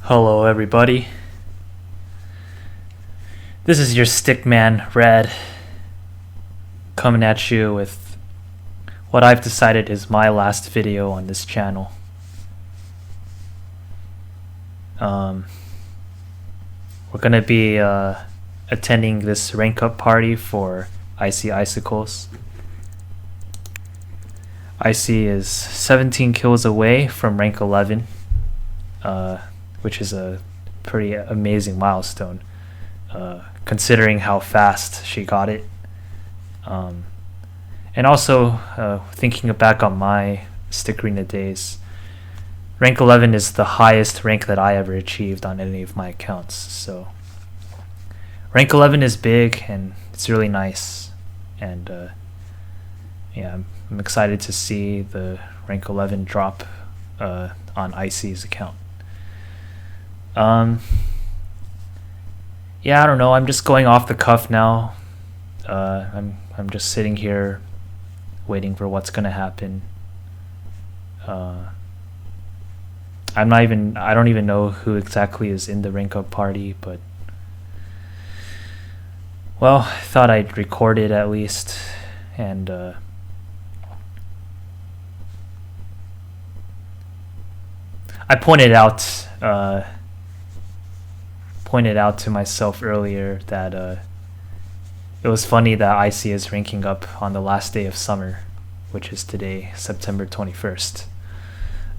Hello everybody, this is your Stickman Red coming at you with what I've decided is my last video on this channel. We're gonna be attending this rank up party for Icyicicles. Icy is 17 kills away from rank 11, which is a pretty amazing milestone, considering how fast she got it. And also, thinking back on my Stickarena days, rank 11 is the highest rank that I ever achieved on any of my accounts. So rank 11 is big and it's really nice, and yeah, I'm excited to see the rank 11 drop on Icy's account. Yeah, I don't know. I'm just going off the cuff now. I'm just sitting here waiting for what's gonna happen. I don't even know who exactly is in the rank up party, but well, I thought I'd record it at least, and I pointed out to myself earlier that it was funny that Icy is ranking up on the last day of summer, which is today, September 21st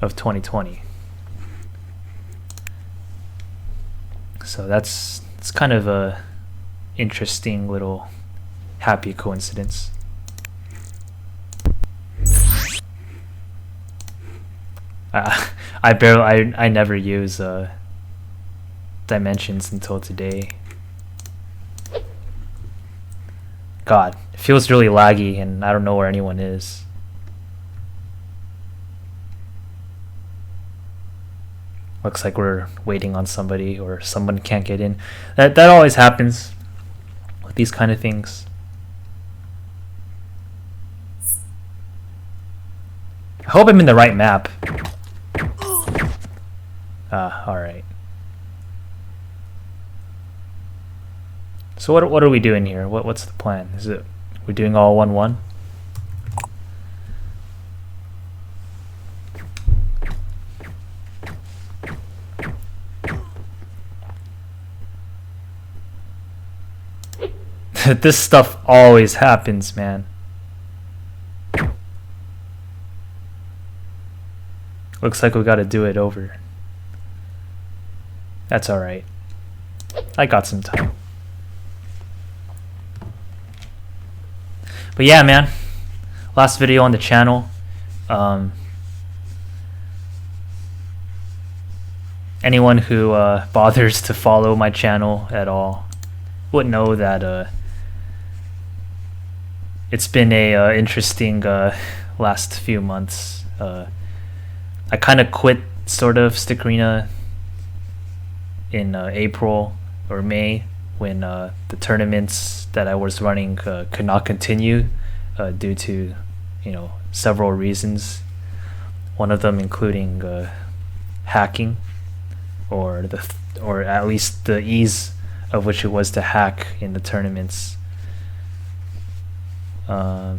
of 2020. So it's kind of a interesting little happy coincidence. I never use dimensions until today. God, it feels really laggy and I don't know where anyone is. Looks like we're waiting on somebody or someone can't get in. That always happens with these kind of things. I hope I'm in the right map. Alright. So what are we doing here? What's the plan? Is it we're doing all 1-1? This stuff always happens, man. Looks like we gotta do it over. That's alright. I got some time. But yeah, man, last video on the channel. Anyone who bothers to follow my channel at all would know that it's been a interesting last few months. I kind of quit sort of Stickarena in April or May, when the tournaments that I was running could not continue due to, several reasons. One of them including hacking, or at least the ease of which it was to hack in the tournaments. Yeah,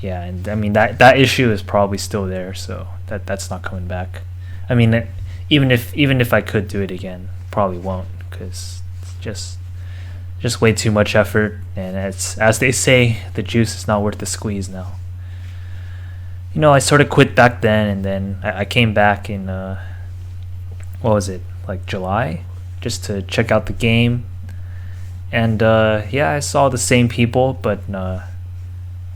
and I mean that issue is probably still there, so that's not coming back. I mean, even if I could do it again, probably won't, because it's just way too much effort, and as they say, the juice is not worth the squeeze now. I sort of quit back then, and then I came back in what was it, like July, just to check out the game. And yeah, I saw the same people, but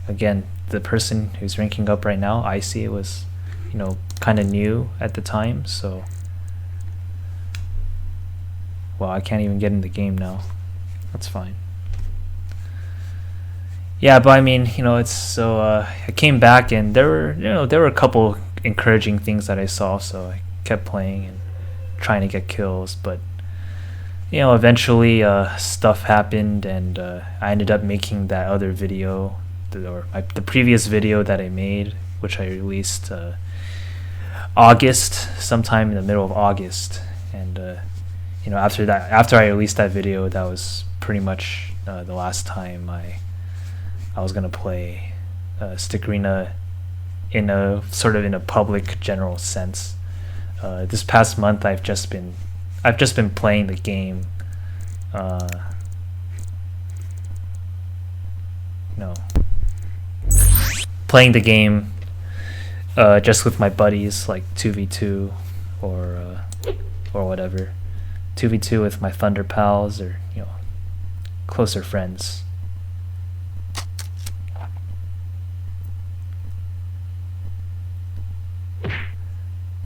again, the person who's ranking up right now, Icy, was kind of new at the time, so well, I can't even get in the game now. That's fine. Yeah, but I mean, it's so I came back and there were a couple encouraging things that I saw, so I kept playing and trying to get kills, but eventually stuff happened, and I ended up making that other video, the previous video that I made, which I released August, sometime in the middle of August, and after I released that video, that was pretty much the last time I was gonna play Stick Arena in a sort of in a public general sense. This past month, I've just been playing the game. No, playing the game just with my buddies, like 2v2 or whatever, 2v2 with my Thunder pals, or closer friends.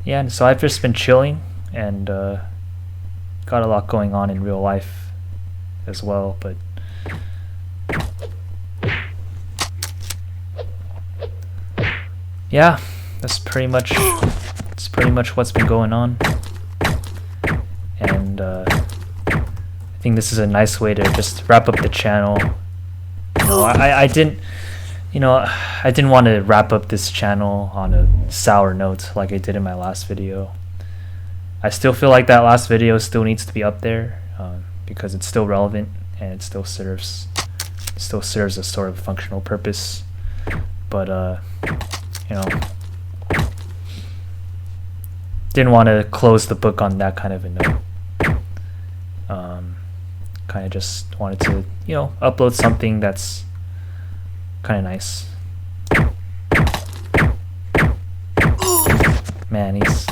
Yeah, and so I've just been chilling and got a lot going on in real life as well, but yeah, that's pretty much what's been going on. And I think this is a nice way to just wrap up the channel. I didn't want to wrap up this channel on a sour note like I did in my last video. I still feel like that last video still needs to be up there because it's still relevant and it still serves a sort of functional purpose. But didn't want to close the book on that kind of a note. Kind of just wanted to upload something that's kind of nice. Man, he's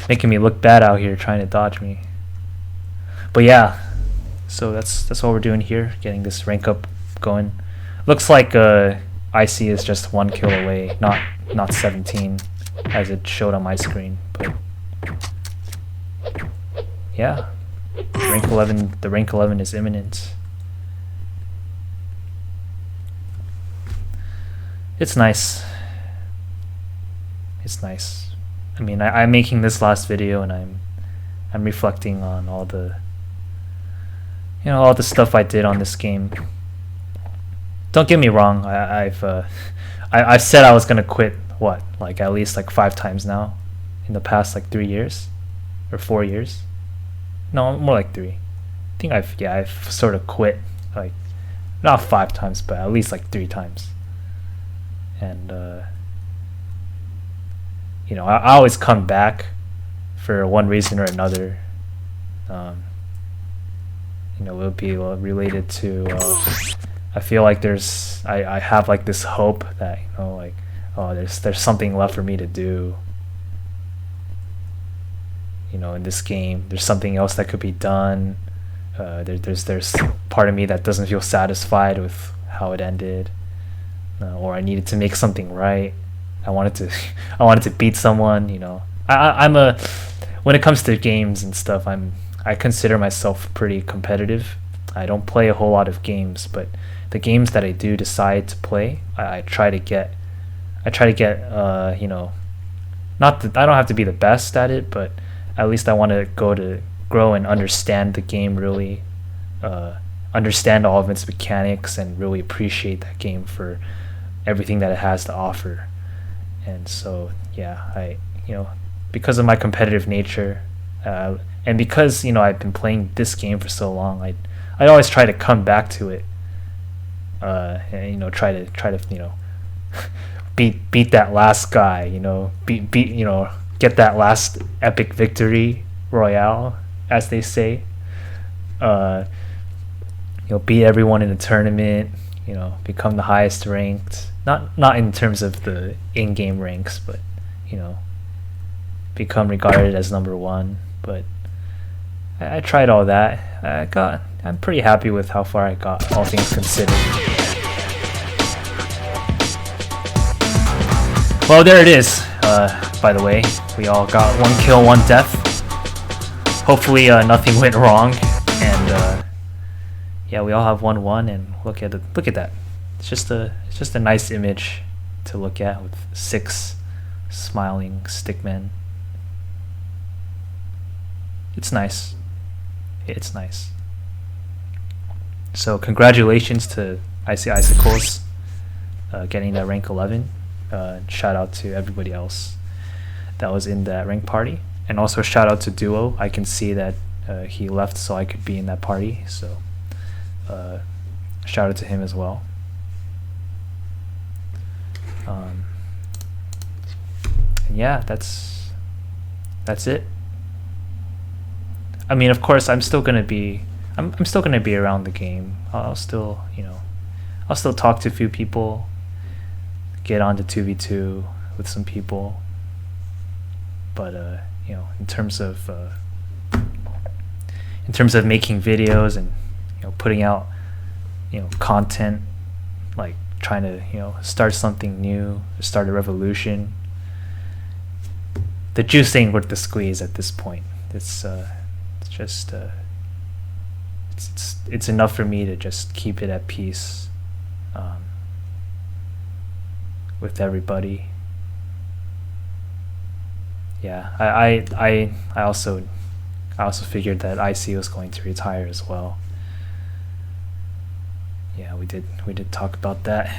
making me look bad out here trying to dodge me. But yeah, so that's what we're doing here, getting this rank up going. Looks like IC is just 1 kill away, not 17 as it showed on my screen, but yeah, the rank 11 is imminent. It's nice. It's nice. I mean, I'm making this last video and I'm reflecting on all the stuff I did on this game. Don't get me wrong. I've said I was gonna quit at least 5 times now in the past 3 years or 4 years. No, more like 3. I think I've sort of quit not 5 times, but at least 3 times. And I always come back for one reason or another. It'll be related to I feel like I have this hope that there's something left for me to do in this game. There's something else that could be done. There's part of me that doesn't feel satisfied with how it ended, or I needed to make something right. I wanted to beat someone. When it comes to games and stuff, I consider myself pretty competitive. I don't play a whole lot of games, but the games that I do decide to play, I try to get not that I don't have to be the best at it, but at least I want to grow and understand the game really, understand all of its mechanics and really appreciate that game for everything that it has to offer. And so yeah, because of my competitive nature, and because I've been playing this game for so long, I always try to come back to it, and try to beat that last guy, get that last epic victory royale, as they say. Beat everyone in the tournament, become the highest ranked, not in terms of the in-game ranks, but become regarded as number 1. But I tried all that. I'm pretty happy with how far I got, all things considered. Well, there it is. By the way, we all got 1 kill, 1 death. Hopefully nothing went wrong, and yeah, we all have 1-1, and look at that. It's just a nice image to look at with 6 smiling stickmen. It's nice. It's nice. So congratulations to Icyicicles getting that rank 11. Shout out to everybody else that was in that rank party, and also shout out to Duo. I can see that he left so I could be in that party, so shout out to him as well. And yeah, that's it. I mean, of course, I'm still gonna be around the game. I'll still talk to a few people, get on to 2v2 with some people. But in terms of making videos and putting out content, like trying to start something new, start a revolution, the juice ain't worth the squeeze at this point. It's enough for me to just keep it at peace with everybody. Yeah, I also figured that IC was going to retire as well. Yeah, we did talk about that.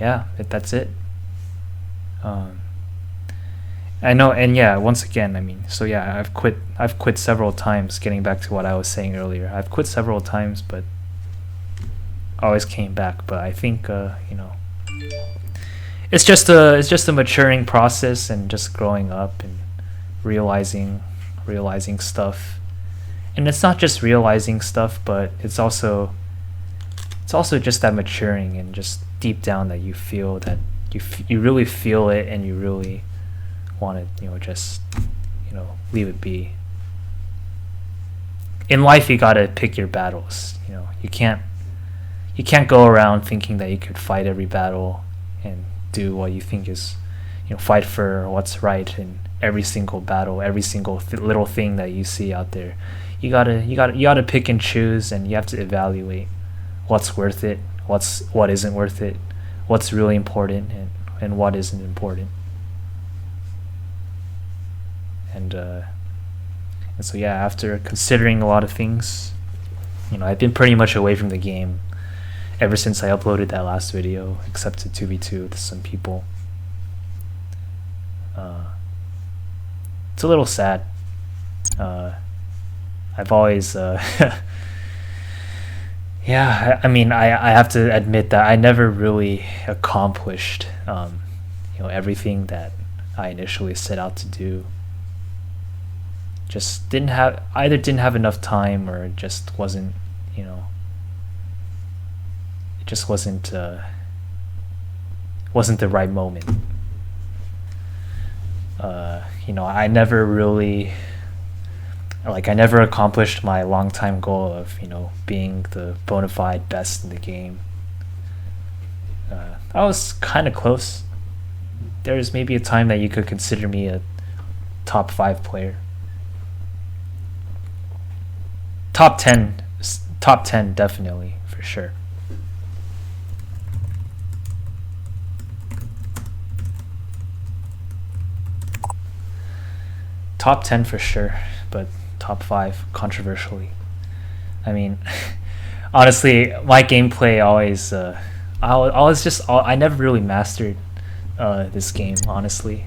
Yeah, that's it. I know, and yeah, once again, I mean, so yeah, I've quit several times. Getting back to what I was saying earlier, I've quit several times, but always came back. But I think it's just a maturing process and just growing up and realizing stuff. And it's not just realizing stuff, but it's also just that maturing and just deep down that you feel that you really feel it and you really want to just leave it be. In life, you gotta pick your battles. You can't go around thinking that you could fight every battle and do what you think is fight for what's right in every single battle, every single little thing that you see out there. You gotta pick and choose, and you have to evaluate what's worth it, what isn't worth it, what's really important, and what isn't important. And so yeah, after considering a lot of things, I've been pretty much away from the game ever since I uploaded that last video, except to 2v2 with some people. It's a little sad. I've always yeah, I mean, I have to admit that I never really accomplished everything that I initially set out to do. Just didn't have enough time, or it just wasn't it just wasn't the right moment. I never really I never accomplished my long time goal of being the bona fide best in the game. I was kind of close. There's maybe a time that you could consider me a top 5 player. Top 10 definitely, for sure. Top 10 for sure, but top 5 controversially. I mean, honestly, my gameplay always I never really mastered this game, honestly.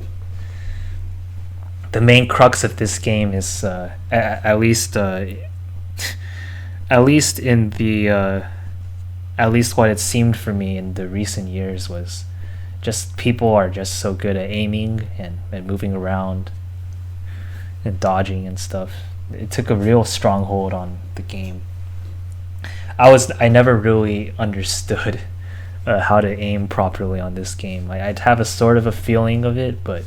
The main crux of this game is at least what it seemed for me in the recent years was just people are just so good at aiming and moving around and dodging and stuff. It took a real stronghold on the game. I never really understood how to aim properly on this game. I'd have a sort of a feeling of it, but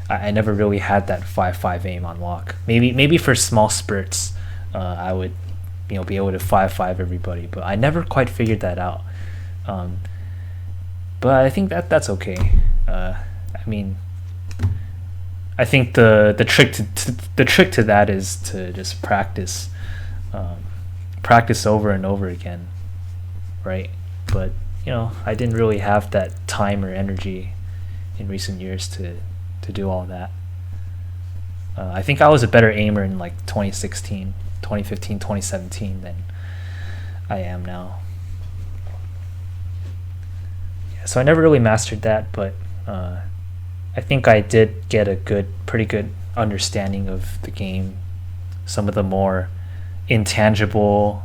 I never really had that 5-5 aim on lock. Maybe for small spurts, I would be able to 5-5 everybody, but I never quite figured that out. But I think that's okay. I mean, I think the trick to that is to just practice over and over again, right? But I didn't really have that time or energy in recent years to do all that. I think I was a better aimer in 2016, 2015, 2017 than I am now. So I never really mastered that, but I think I did get a pretty good understanding of the game. Some of the more intangible,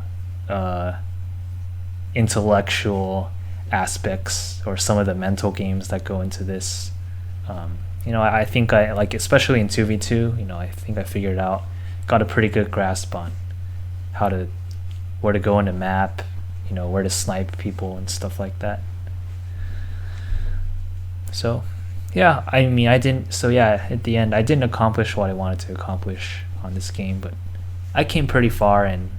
uh, intellectual aspects, or some of the mental games that go into this. I think I like, especially in 2v2. I think I figured out, got a pretty good grasp on how to, where to go in the map, where to snipe people and stuff like that. So, yeah, I mean, I didn't. So yeah, at the end, I didn't accomplish what I wanted to accomplish on this game, but I came pretty far, and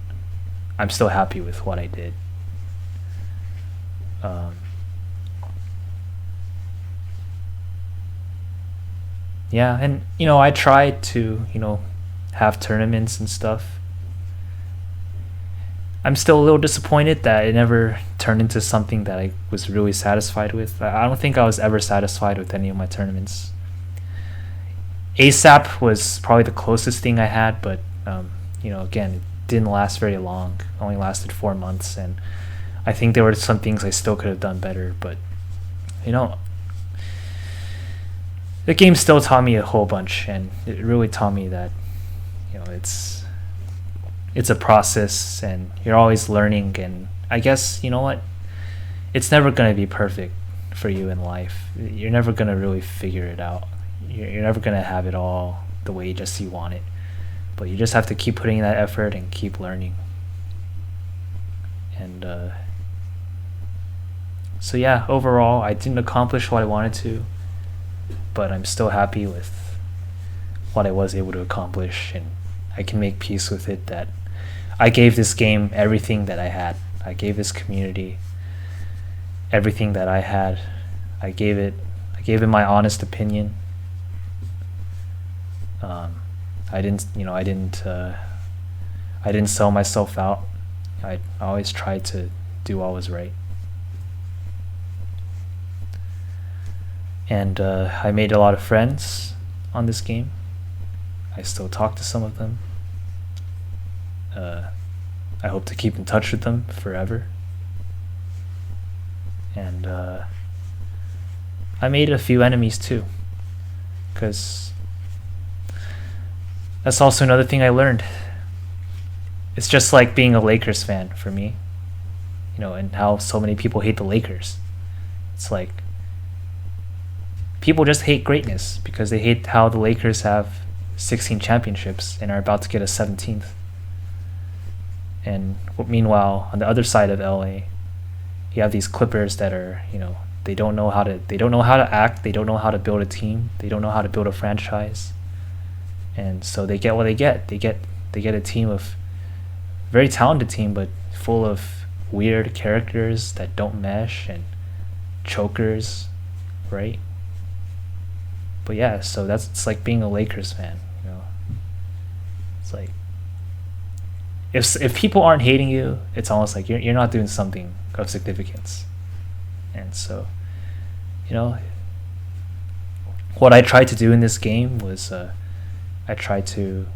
I'm still happy with what I did. Um, yeah, and I tried to have tournaments and stuff. I'm still a little disappointed that it never turned into something that I was really satisfied with. I don't think I was ever satisfied with any of my tournaments. ASAP was probably the closest thing I had, but again, it didn't last very long. It only lasted 4 months, and I think there were some things I still could have done better. But the game still taught me a whole bunch, and it really taught me that it's a process, and you're always learning. And I guess what, it's never going to be perfect for you in life. You're never going to really figure it out. You're never going to have it all the way you want it, but you just have to keep putting in that effort and keep learning. And so yeah, overall I didn't accomplish what I wanted to, but I'm still happy with what I was able to accomplish, and I can make peace with it that I gave this game everything that I had. I gave this community everything that I had. I gave it my honest opinion. I didn't sell myself out. I always tried to do what was right. And I made a lot of friends on this game. I still talk to some of them. I hope to keep in touch with them forever. And I made a few enemies too, because that's also another thing I learned. It's just like being a Lakers fan for me, and how so many people hate the Lakers. It's like people just hate greatness because they hate how the Lakers have 16 championships and are about to get a 17th. And meanwhile, on the other side of LA, you have these Clippers that are, they don't know how to act, they don't know how to build a team, they don't know how to build a franchise. And so they get what they get. They get a team of very talented team, but full of weird characters that don't mesh and chokers, right? But yeah, so it's like being a Lakers fan, It's like if people aren't hating you, it's almost like you're not doing something of significance. And so, what I tried to do in this game was I tried to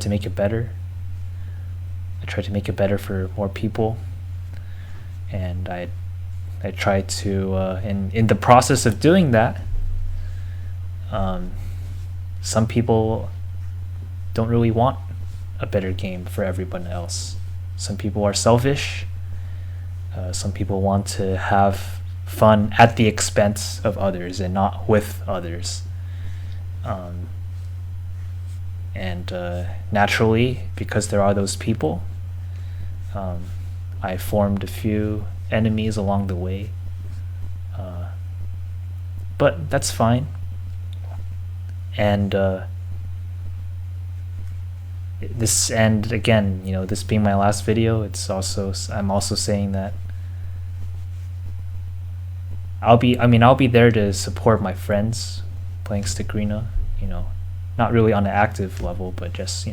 make it better. I tried to make it better for more people, and I tried to in the process of doing that, some people don't really want a better game for everyone else. Some people are selfish. Some people want to have fun at the expense of others and not with others. And naturally, because there are those people, I formed a few enemies along the way. But that's fine. And again, this being my last video, I'm also saying that I'll be there to support my friends playing Stigrina, not really on an active level, but just,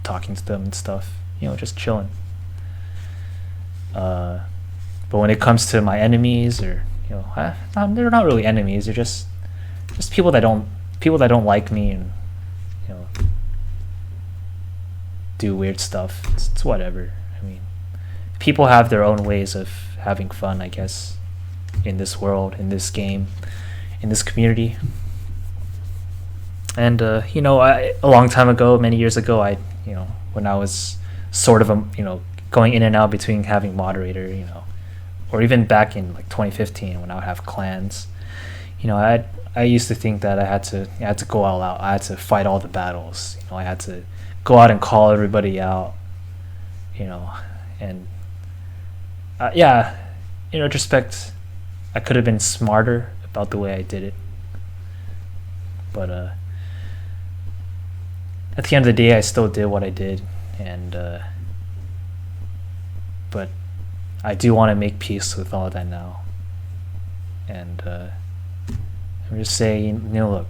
talking to them and stuff, just chilling. But when it comes to my enemies, or, they're not really enemies, they're just people that don't like me and, do weird stuff. It's whatever. I mean, people have their own ways of having fun, I guess. in this world, in this game, in this community. And a long time ago, many years ago, when I was sort of going in and out between having moderator, or even back in like 2015 when I would have clans, I used to think that I had to go all out. I had to fight all the battles. I had to go out and call everybody out. And yeah, in retrospect, I could have been smarter about the way I did it. But at the end of the day, I still did what I did, and but I do want to make peace with all of that now. And I'm just saying, look,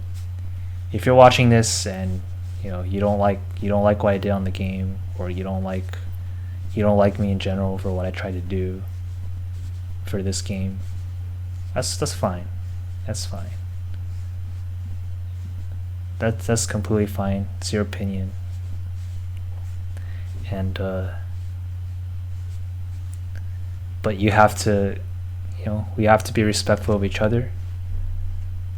if you're watching this and you don't like what I did on the game, or you don't like me in general for what I tried to do for this game, that's fine. That's fine. That's completely fine. It's your opinion. And but you have to, we have to be respectful of each other.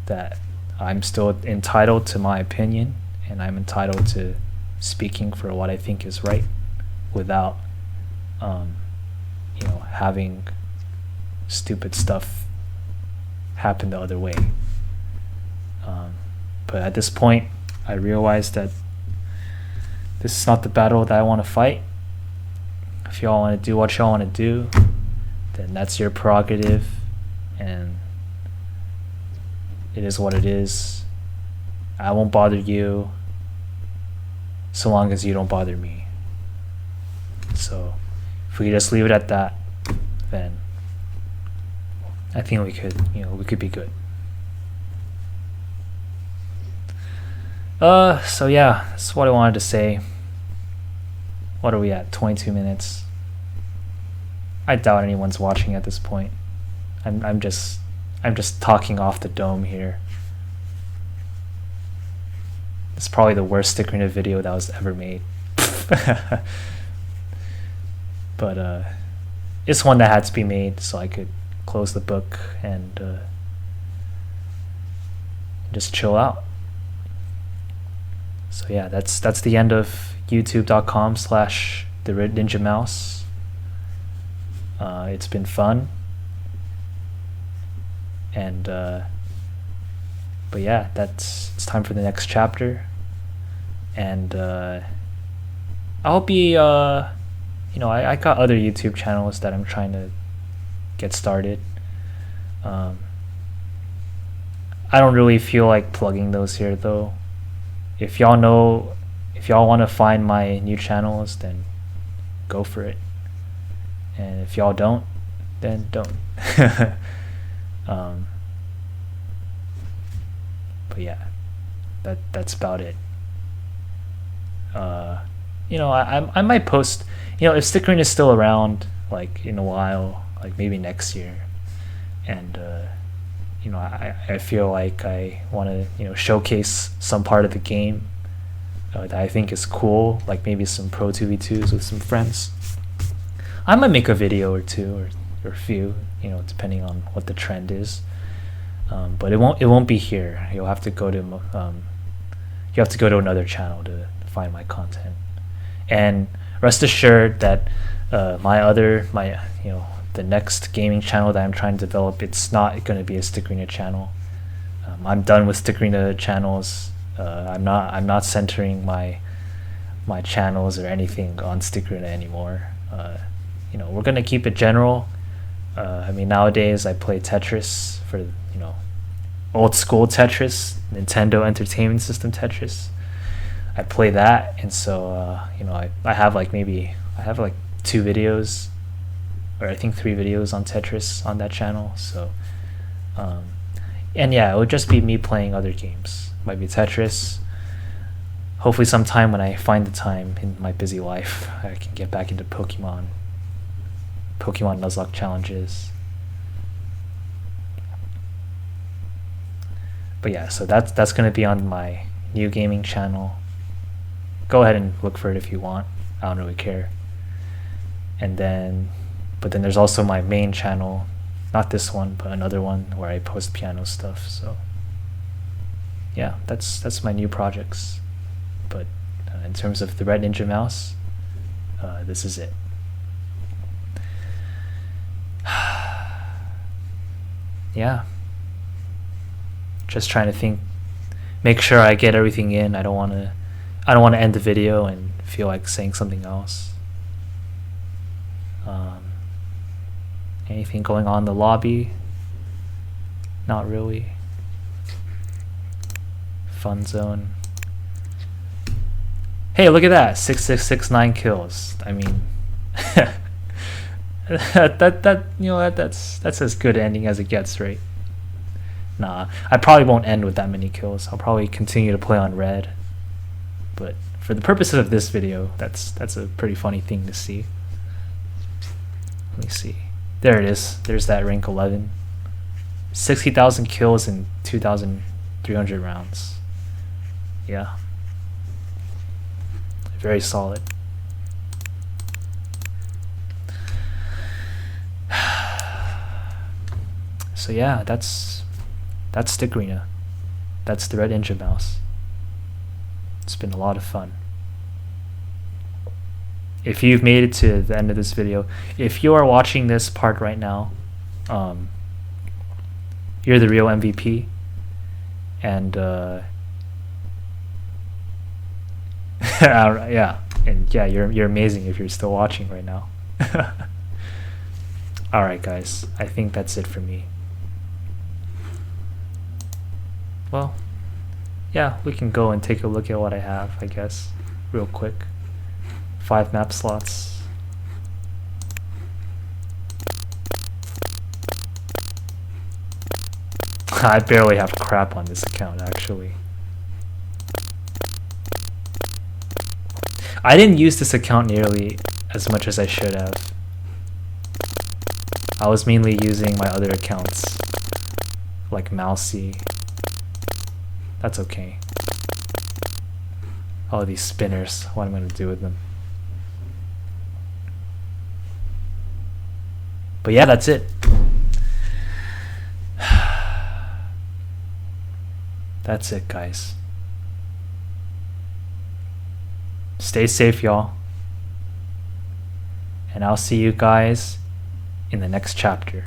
That I'm still entitled to my opinion, and I'm entitled to speaking for what I think is right, without having stupid stuff happen the other way. But at this point, I realize that this is not the battle that I want to fight. If y'all want to do what y'all want to do, then that's your prerogative, and it is what it is. I won't bother you so long as you don't bother me. So if we just leave it at that, then I think we could be good. So yeah, that's what I wanted to say. What are we at? 22 minutes. I doubt anyone's watching at this point. I'm just talking off the dome here. It's probably the worst sticker in a video that was ever made. But it's one that had to be made so I could close the book and just chill out. So yeah, that's the end of youtube.com/theredninjamouse. It's been fun, and but yeah, it's time for the next chapter, and I'll be I got other YouTube channels that I'm trying to get started. I don't really feel like plugging those here though. If y'all want to find my new channels, then go for it. And if y'all don't, then don't. But yeah, that's about it. I might post, if Stickering is still around, like in a while, like maybe next year, and I feel like I want to showcase some part of the game that I think is cool, like maybe some Pro 2v2s with some friends. I might make a video or two or a few, depending on what the trend is. But it won't be here. You'll have to go to another channel to find my content. And rest assured that the next gaming channel that I'm trying to develop, it's not going to be a Stickerina channel. I'm done with Stickerina channels. I'm not centering my channels or anything on Stickerina anymore. We're gonna keep it general. Nowadays I play Tetris for old school Tetris, Nintendo Entertainment System Tetris. I play that, and so I have like 2 videos, or I think 3 videos on Tetris on that channel. So and yeah, it would just be me playing other games. Might be Tetris. Hopefully sometime when I find the time in my busy life, I can get back into Pokemon Nuzlocke challenges. But yeah, so that's going to be on my new gaming channel. Go ahead and look for it if you want. I don't really care. But then there's also my main channel Not this one, but another one where I post piano stuff. So yeah, that's my new projects. But in terms of the Red Ninja Mouse, this is it. Yeah, just trying to think, make sure I get everything in. I don't want to end the video and feel like saying something else. Anything going on in the lobby? Not really. Fun zone. Hey, look at that! 6669 kills. I mean, that's as good ending as it gets, right? Nah, I probably won't end with that many kills. I'll probably continue to play on red. But for the purposes of this video, that's a pretty funny thing to see. Let me see. There it is. There's that rank 11. 60,000 kills in 2,300 rounds. Yeah. Very solid. So yeah, that's Stick Arena. That's the Red Ninja Mouse. It's been a lot of fun. If you've made it to the end of this video, if you are watching this part right now, you're the real MVP. And yeah, and yeah, you're amazing if you're still watching right now. All right, guys, I think that's it for me. Well, yeah, we can go and take a look at what I have, I guess, real quick. 5 map slots. I barely have crap on this account, actually. I didn't use this account nearly as much as I should have. I was mainly using my other accounts, like Mousy. That's okay. All these spinners, what am I gonna do with them? But yeah, that's it. That's it, guys. Stay safe, y'all. And I'll see you guys in the next chapter.